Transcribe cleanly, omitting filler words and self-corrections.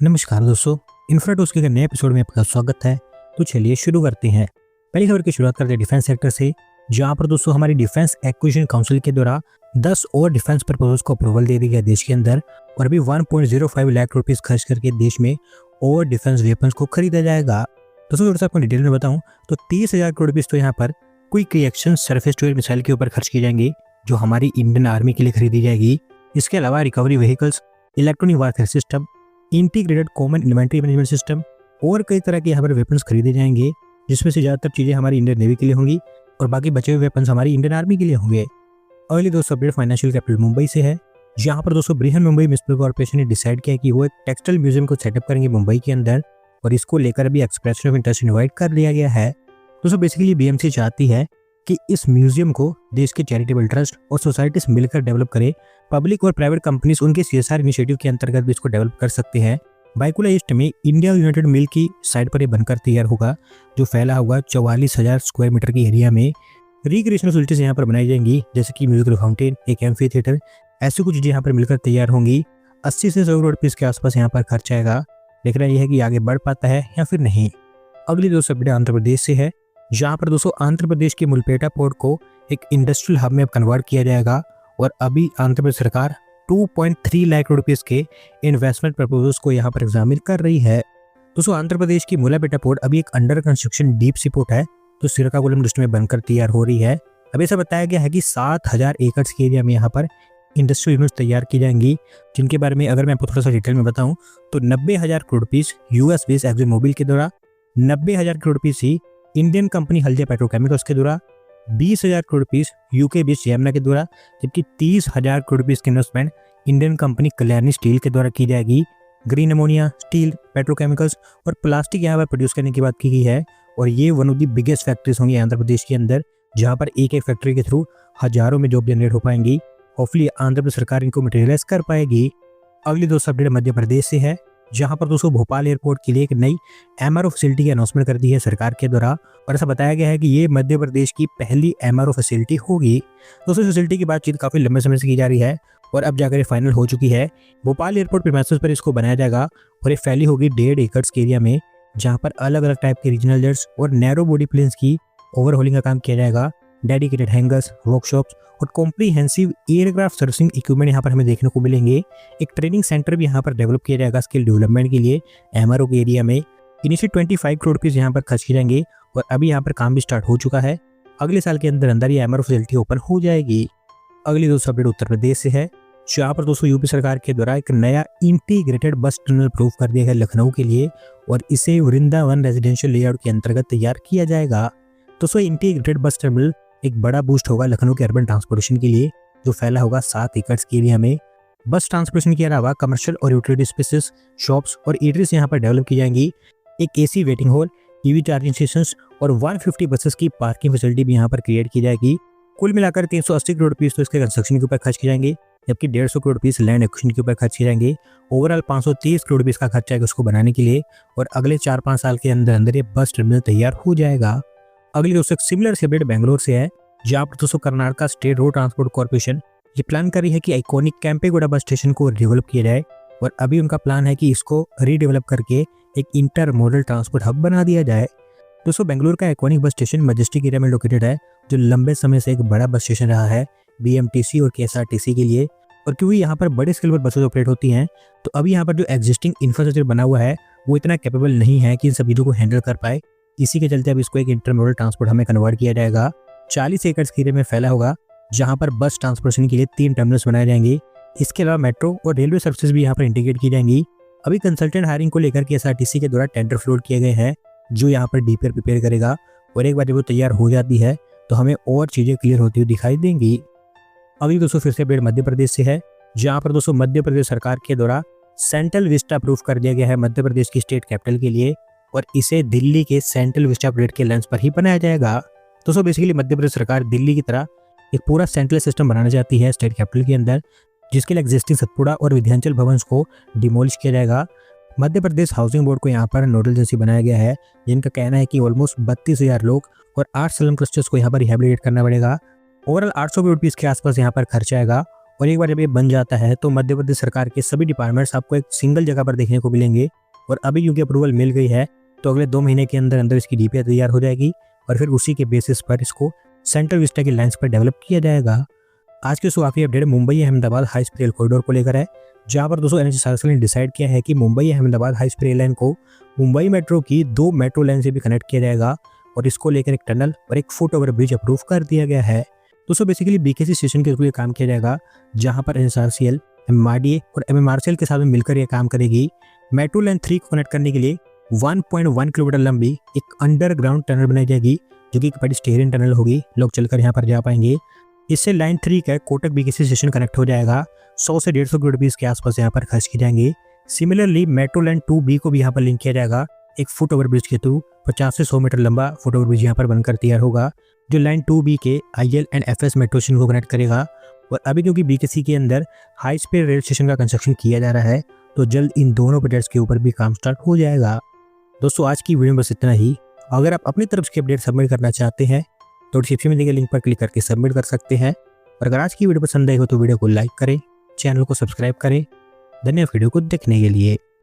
नमस्कार दोस्तों, इन्फ्राटूल्स के नए एपिसोड में आपका स्वागत है। तो चलिए शुरू करते हैं। पहली खबर की शुरुआत करते हैं डिफेंस सेक्टर से, जहां पर दोस्तों हमारी डिफेंस एक्विजिशन काउंसिल के द्वारा 10 और डिफेंस प्रपोजल्स को अप्रूवल दे दी गया देश के अंदर, और अभी 1.05 लाख रुपीस खर्च करके देश में और डिफेंस वेपन्स को खरीदा जाएगा। दोस्तों थोड़ा सा आपको डिटेल में बताऊं तो 30,000 करोड़ रुपीज तो यहाँ पर quick reaction surface to air missile के ऊपर खर्च किए जाएंगे, जो हमारी इंडियन आर्मी के लिए खरीदी जाएगी। इसके अलावा recovery vehicles, electronic warfare system, integrated common inventory management system और कई तरह के यहाँ पर वेपन्स खरीदे जाएंगे, जिसमें से ज़्यादातर चीज़ें हमारी इंडियन नेवी के लिए होंगी और बाकी बचे हुए वेपन्स हमारी इंडियन आर्मी के लिए होंगे। अगली दोस्तों अपडेट फाइनेंशियल कैपिटल मुंबई से है, जहाँ पर दोस्तों बृहन मुंबई म्युनिसिपल कॉर्पोरेशन ने डिसाइड किया कि वो एक टेक्सटाइल म्यूजियम को सेटअप करेंगे मुंबई के अंदर, और इसको लेकर अभी एक्सप्रेशन ऑफ इंटरेस्ट इन्वाइट कर लिया गया है। दोस्तों बेसिकली बीएमसी चाहती है कि इस म्यूजियम को देश के चैरिटेबल ट्रस्ट और सोसाइटीज मिलकर डेवलप करे। पब्लिक और प्राइवेट कंपनीज उनके सीएसआर इनिशिएटिव के अंतर्गत भी इसको डेवलप कर सकते हैं। बाइकुला ईस्ट में इंडिया यूनाइटेड मिल की साइट पर ये बनकर तैयार होगा, जो फैला होगा 44,000 स्क्वायर मीटर की एरिया में। रिक्रिएशनल फैसिलिटीज यहाँ पर बनाई जाएंगी, जैसे कि म्यूजिकल फाउंटेन, एक एम्फी थिएटर, ऐसी कुछ चीजें यहाँ पर मिलकर तैयार होंगी। 80 से 100 करोड़ रुपीज के आसपास यहाँ पर खर्च आएगा। देखना यह है कि आगे बढ़ पाता है या फिर नहीं। अगली दोस्तों अपडेट आंध्र प्रदेश से है, जहाँ पर दोस्तों आंध्र प्रदेश के मुलपेटा पोर्ट को एक इंडस्ट्रियल हब में कन्वर्ट किया जाएगा, और अभी आंध्र प्रदेश सरकार 2.3 लाख करोड़ रुपीस के इन्वेस्टमेंट प्रपोजल्स को यहाँ पर एग्जामिन कर रही है। दोस्तों आंध्र प्रदेश की मुलापेटा पोर्ट अभी एक under construction deep sea port है, तो श्रीकाकुलम डिस्ट्रिक्ट में बनकर तैयार हो रही है। अभी ऐसा बताया गया है कि 7,000 एकड़ के एरिया में यहाँ पर इंडस्ट्रियल यूनिट्स तैयार की जाएंगी, जिनके बारे में अगर मैं आपको थोड़ा सा डिटेल में बताऊं तो 90,000 करोड़ रुपीस यूएस बेस्ड एक्सिस मोबिल के द्वारा, 90,000 करोड़ रुपीस ही इंडियन कंपनी हल्दिया पेट्रोकेमिकल्स के द्वारा, 20,000 crore rupees UK based Yamuna के द्वारा, जबकि 30,000 करोड़ रुपीस की investment Indian company Kalyani steel के द्वारा की जाएगी। ग्रीन अमोनिया, स्टील, पेट्रोकेमिकल्स और प्लास्टिक यहाँ पर प्रोड्यूस करने की बात की गई है, और ये one of the biggest factories होंगी आंध्र प्रदेश के अंदर, जहाँ पर एक एक फैक्ट्री के थ्रू हजारों में जॉब जनरेट हो पाएंगी। होपफुली आंध्र प्रदेश सरकार इनको मटेरियलाइज कर पाएगी। अगली दोस्तों अपडेट मध्य प्रदेश से है, जहां पर दोस्तों भोपाल एयरपोर्ट के लिए एक नई एमआरओ फैसिलिटी की अनाउंसमेंट कर दी है सरकार के द्वारा, और ऐसा बताया गया है कि ये मध्य प्रदेश की पहली एमआरओ फैसिलिटी होगी। दोस्तों फैसिलिटी की बातचीत काफी लंबे समय से की जा रही है, और अब जाकर ये फाइनल हो चुकी है। भोपाल एयरपोर्ट प्रीमाइसेस पर इसको बनाया जाएगा, और ये फैली होगी 1.5 एकड़ के एरिया में, जहाँ पर अलग अलग टाइप के रीजनल जेट्स और नैरो बॉडी प्लेन्स की ओवरहोलिंग का काम किया जाएगा। डेडिकेटेड हैंगर्स, वर्कशॉप्स और कॉम्प्रीहेंसिव एयरक्राफ्ट सर्विसिंग इक्विपमेंट यहाँ पर हमें देखने को मिलेंगे। एक ट्रेनिंग सेंटर भी यहाँ पर डेवलप किया जाएगा स्किल डेवलपमेंट के लिए एमआरओ के एरिया में। इनिशियल 25 करोड़ रुपीज यहाँ पर खर्च किए जाएंगे, और अभी यहाँ पर काम भी स्टार्ट हो चुका है। अगले साल के अंदर अंदर ये एमआरओ फैसिलिटी ओपन हो जाएगी। अगली दोस्तों अपडेट उत्तर प्रदेश से है, जहाँ पर दोस्तों यूपी सरकार के द्वारा एक नया इंटीग्रेटेड बस टनल अप्रूव कर दिया गया लखनऊ के लिए, और इसे वृंदावन रेजिडेंशियल लेआउट के अंतर्गत तैयार किया जाएगा। दोस्तों इंटीग्रेटेड बस टर्मिनल एक बड़ा बूस्ट होगा लखनऊ के अर्बन ट्रांसपोर्टेशन के लिए, जो फैला होगा 7 एकड़ के एरिया में। बस ट्रांसपोर्टेशन के अलावा कमर्शियल और यूटिलिटी स्पेसेस, शॉप्स और ईटरीज यहाँ पर डेवलप की जाएंगी। एक AC waiting hall, EV charging stations और 150 बसेस की पार्किंग फैसिलिटी भी यहाँ पर क्रिएट की जाएगी। कुल मिलाकर 380 करोड़ रुपीस तो इसके कंस्ट्रक्शन के ऊपर खर्च किए जाएंगे, जबकि 150 करोड़ रुपीस लैंड एक्विजिशन के ऊपर खर्च किए जाएंगे। ओवरऑल 530 करोड़ रुपीस का खर्चा आएगा उसको बनाने के लिए, और अगले 4-5 साल के अंदर अंदर ये बस टर्मिनल तैयार हो जाएगा। अगली दोस्तों सिमिलर अपडेट बेंगलोर से है, जहाँ पर दोस्तों Karnataka state road transport corporation ये प्लान कर रही है कि आइकॉनिक कैंपेगौड़ा बस स्टेशन को डेवलप किया जाए, और अभी उनका प्लान है कि इसको रीडेवलप करके एक इंटर मॉडल ट्रांसपोर्ट हब बना दिया जाए। दोस्तों बेंगलुरु का iconic bus station majestic area में लोकेटेड है, जो लंबे समय से एक बड़ा बस स्टेशन रहा है बीएमटीसी और केएसआरटीसी के लिए, और क्योंकि यहाँ पर बड़े स्केल पर बसेस ऑपरेट होती हैं, तो अभी यहाँ पर जो एग्जिस्टिंग इंफ्रास्ट्रक्चर बना हुआ है वो इतना कैपेबल नहीं है कि इन सभी चीज़ों को हैंडल कर पाए। इसी के चलते अब इसको एक इंटर मॉडल ट्रांसपोर्ट हमें कन्वर्ट किया जाएगा। 40 एकड़ के एरिया में फैला होगा, जहां पर बस ट्रांसपोर्टेशन के लिए 3 टर्मिनल्स बनाए जाएंगे। इसके अलावा मेट्रो और रेलवे सर्विसेज भी यहाँ पर इंटीग्रेट की जाएंगी। अभी कंसल्टेंट हायरिंग को लेकर केएसआरटीसी के द्वारा टेंडर फ्लोट किए गए हैं, जो यहाँ पर डीपीआर प्रिपेयर करेगा, और एक बार जब वो तैयार हो जाती है तो हमें और चीज़ें क्लियर होती हुई दिखाई देंगी। अभी दोस्तों फिर से अपडेट मध्य प्रदेश से है, जहाँ पर दोस्तों मध्य प्रदेश सरकार के द्वारा सेंट्रल विस्टा अप्रूव कर दिया गया है मध्य प्रदेश की स्टेट कैपिटल के लिए, और इसे दिल्ली के सेंट्रल विस्टा प्रोजेक्ट के लेंस पर ही बनाया जाएगा। दोस्तों बेसिकली मध्य प्रदेश सरकार दिल्ली की तरह एक पूरा सेंट्रल सिस्टम बनाना चाहती है स्टेट कैपिटल के अंदर, जिसके लिए एग्जिस्टिंग सतपुड़ा और विंध्याचल भवन्स को डिमोलिश किया जाएगा। मध्य प्रदेश हाउसिंग बोर्ड को यहाँ पर नोडल एजेंसी बनाया गया है, जिनका कहना है कि ऑलमोस्ट 32,000 लोग और 8 स्लम क्लस्टर्स को यहाँ पर रिहेबिलिटेट करना पड़ेगा। ओवरऑल 800 करोड़ रुपीस के आसपास यहाँ पर खर्चा आएगा, और एक बार जब ये बन जाता है तो मध्य प्रदेश सरकार के सभी डिपार्टमेंट्स आपको एक सिंगल जगह पर देखने को मिलेंगे। और अभी क्योंकि अप्रूवल मिल गई है तो अगले 2 महीने के अंदर अंदर इसकी डीपीआर तैयार हो जाएगी और फिर उसी के बेसिस पर इसको सेंट्रल विस्टा की लाइन्स पर डेवलप किया जाएगा। आज के काफ़ी update Mumbai Ahmedabad high speed rail corridor को लेकर है, जहां पर दोस्तों NHAI ने डिसाइड किया है कि Mumbai Ahmedabad high speed rail line को मुंबई मेट्रो की 2 मेट्रो लाइन से भी कनेक्ट किया जाएगा और इसको लेकर एक टनल और एक फुट ओवर ब्रिज अप्रूव कर दिया गया है। दोस्तों बेसिकली BKC स्टेशन के थ्रू ये काम किया जाएगा, जहां पर NHRCL, MRDA और MMRCL के साथ में मिलकर ये काम करेगी। मेट्रो लाइन 3 को कनेक्ट करने के लिए 1.1 किलोमीटर लंबी एक अंडरग्राउंड टनल बनाई जाएगी, जो कि बड़ी स्टेरियन टनल होगी, लोग चलकर यहाँ पर जा पाएंगे। इससे लाइन 3 का कोटक BKC स्टेशन कनेक्ट हो जाएगा। 100 से 150 करोड़ रुपीज के आसपास यहाँ पर खर्च किए जाएंगे। सिमिलरली मेट्रो लाइन 2B को भी यहाँ पर लिंक किया जाएगा एक फुट ओवर ब्रिज के थ्रू। 50 से 100 मीटर लंबा फुट ओवर ब्रिज यहाँ पर बनकर तैयार होगा, जो लाइन 2B के IL and FS metro station को कनेक्ट करेगा। और अभी क्योंकि BKC के अंदर हाई स्पीड रेल स्टेशन का कंस्ट्रक्शन किया जा रहा है, तो जल्द इन दोनों प्रोजेक्ट्स के ऊपर भी काम स्टार्ट हो जाएगा। दोस्तों आज की वीडियो में बस इतना ही। अगर आप अपनी तरफ से अपडेट सबमिट करना चाहते हैं तो डिस्क्रिप्शन में दिए गए लिंक पर क्लिक करके सबमिट कर सकते हैं। और अगर आज की वीडियो पसंद आई हो तो वीडियो को लाइक करें, चैनल को सब्सक्राइब करें। धन्यवाद वीडियो को देखने के लिए।